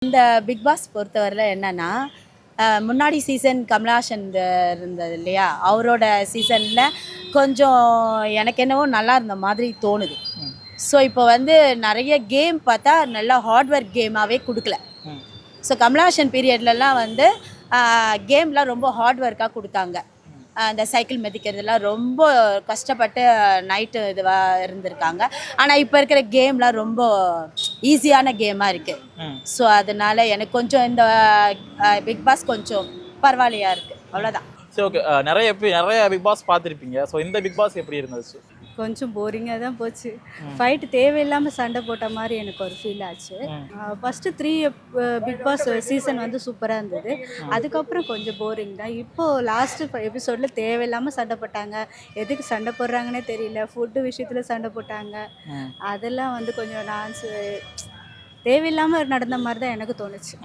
இந்த big pass பொறுத்தவரையில் என்னன்னா முன்னாடி சீசன் கமலாசன் இருந்தது இல்லையா, அவரோட சீசனில் கொஞ்சம் எனக்கு என்னவோ நல்லா இருந்த மாதிரி தோணுது. ஸோ இப்போ வந்து நிறைய கேம் பார்த்தா நல்லா ஹார்ட்வேர் கேமாகவே கொடுக்கல. ஸோ கமலாசன் பீரியட்லலாம் வந்து கேம்லாம் ரொம்ப ஹார்ட் ஒர்க்காக கொடுத்தாங்க. அந்த சைக்கிள் மிதிக்கிறதுலாம் ரொம்ப கஷ்டப்பட்டு நைட்டு இதுவாக இருந்திருக்காங்க. ஆனால் இப்போ இருக்கிற கேம்லாம் ரொம்ப ஈஸியான கேமாக இருக்குது. ஸோ அதனால எனக்கு கொஞ்சம் இந்த பிக் பாஸ் கொஞ்சம் பரவாயில்லையா இருக்குது, அவ்வளோதான். சரி, ஓகே. நிறைய பிக் பாஸ் பார்த்துருப்பீங்க. ஸோ இந்த பிக் பாஸ் எப்படி இருந்துச்சு? கொஞ்சம் போரிங்காக தான் போச்சு. ஃபைட்டு தேவையில்லாமல் சண்டை போட்ட மாதிரி எனக்கு ஒரு ஃபீல் ஆச்சு. ஃபஸ்ட்டு 3 பிக் பாஸ் சீசன் வந்து சூப்பராக இருந்தது. அதுக்கப்புறம் கொஞ்சம் போரிங் தான். இப்போது லாஸ்ட்டு எபிசோடில் தேவையில்லாமல் சண்டை போட்டாங்க. எதுக்கு சண்டை போடுறாங்கன்னே தெரியல. ஃபுட்டு விஷயத்தில் சண்டை போட்டாங்க. அதெல்லாம் வந்து கொஞ்சம் தேவையில்லாமல் நடந்த மாதிரி தான் எனக்கு தோணுச்சு.